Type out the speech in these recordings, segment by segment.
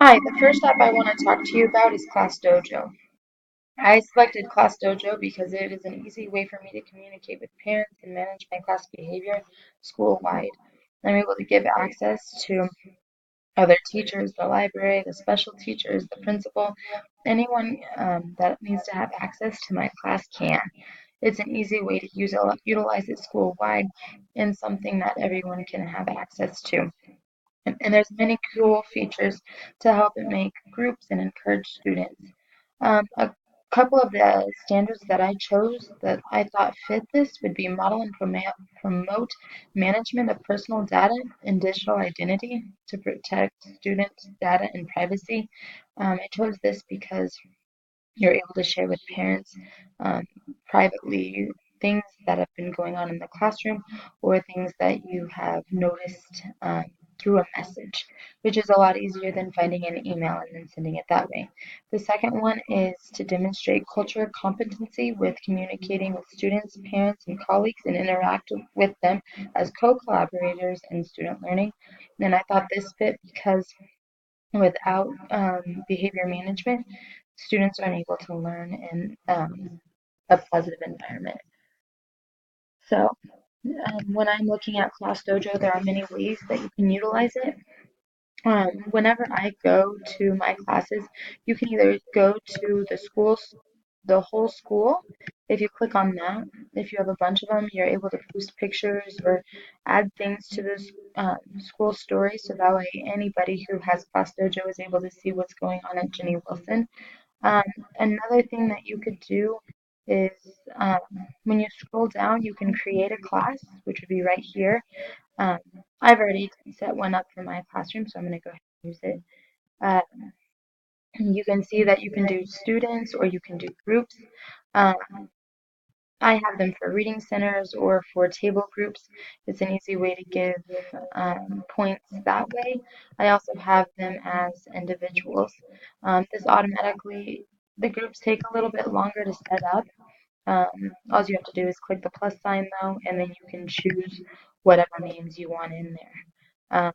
Hi, the first app I want to talk to you about is Class Dojo. I selected Class Dojo because it is an easy way for me to communicate with parents and manage my class behavior school-wide. I'm able to give access to other teachers, the library, the special teachers, the principal, anyone that needs to have access to my class can. It's an easy way to utilize it school-wide and something that everyone can have access to. And there's many cool features to help it make groups and encourage students. A couple of the standards that I chose that I thought fit this would be model and promote management of personal data and digital identity to protect students' data and privacy. I chose this because you're able to share with parents um, privately things that have been going on in the classroom or things that you have noticed through a message, which is a lot easier than finding an email and then sending it that way. The second one is to demonstrate cultural competency with communicating with students, parents, and colleagues and interact with them as co-collaborators in student learning. And I thought this fit because without behavior management, students aren't able to learn in a positive environment. So, when I'm looking at Class Dojo, there are many ways that you can utilize it. Whenever I go to my classes, you can either go to the schools, the whole school. If you click on that, if you have a bunch of them, you're able to post pictures or add things to this school story, so that way anybody who has Class Dojo is able to see what's going on at Jenny Wilson. Um, Another thing that you could do is when you scroll down, you can create a class, which would be right here. Um, I've already set one up for my classroom, so I'm going to go ahead and use it. Uh, you can see that you can do students or you can do groups. Um, I have them for reading centers or for table groups. It's an easy way to give points that way. I also have them as individuals. This automatically, the groups take a little bit longer to set up. All you have to do is click the plus sign though, and then you can choose whatever names you want in there,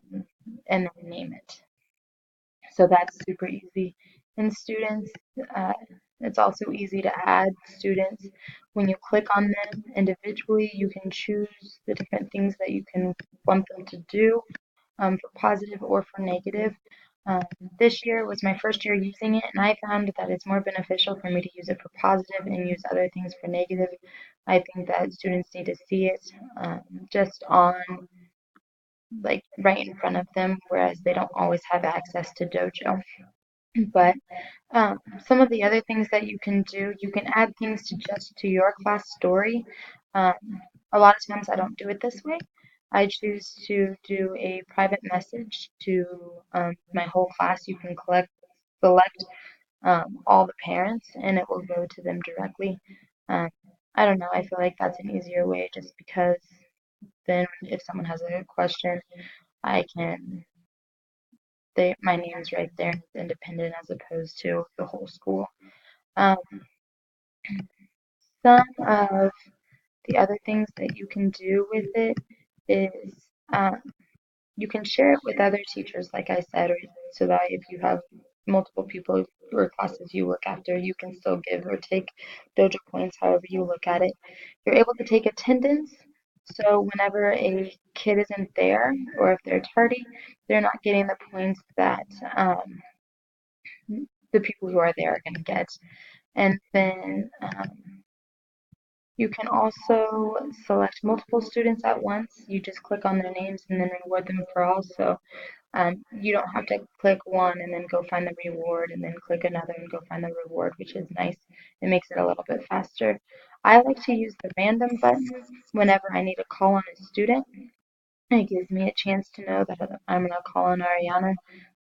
and then name it. So that's super easy. And students, uh, it's also easy to add students. When you click on them individually, you can choose the different things that you can want them to do for positive or for negative. Um, this year was my first year using it, and I found that it's more beneficial for me to use it for positive and use other things for negative. I think that students need to see it just on like right in front of them, whereas they don't always have access to Dojo. But some of the other things that you can do, you can add things to just to your class story. Um, a lot of times I don't do it this way. I choose to do a private message to my whole class. You can select all the parents, and it will go to them directly. Um, I don't know. I feel like that's an easier way, just because then if someone has a question, I can my name's right there and it's independent as opposed to the whole school. Um, some of the other things that you can do with it is you can share it with other teachers, like I said, or so that if you have multiple people or classes you look after, you can still give or take dojo points however you look at it. You're able to take attendance. So whenever a kid isn't there or if they're tardy, they're not getting the points that the people who are there are going to get. And then you can also select multiple students at once. You just click on their names and then reward them for all. So you don't have to click one and then go find the reward and then click another and go find the reward, which is nice. It makes it a little bit faster. I like to use the random button whenever I need to call on a student. It gives me a chance to know that I'm going to call on Ariana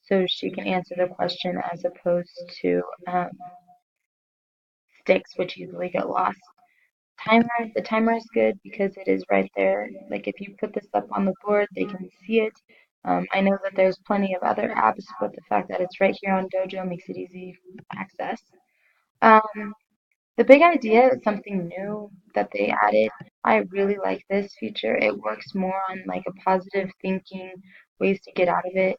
so she can answer the question as opposed to sticks, which easily get lost. The timer is good because it is right there. Like if you put this up on the board, they can see it. I know that there's plenty of other apps, but the fact that it's right here on Dojo makes it easy access. Um, the big idea is something new that they added. I really like this feature. It works more on like a positive thinking, ways to get out of it.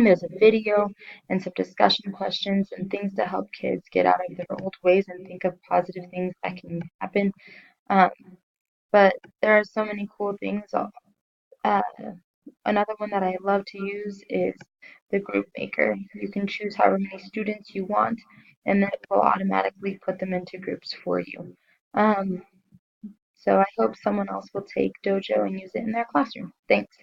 There's a video and some discussion questions and things to help kids get out of their old ways and think of positive things that can happen. Um, but there are so many cool things. Uh, Another one that I love to use is the group maker. You can choose however many students you want, and then it will automatically put them into groups for you. Um, so I hope someone else will take Dojo and use it in their classroom. Thanks.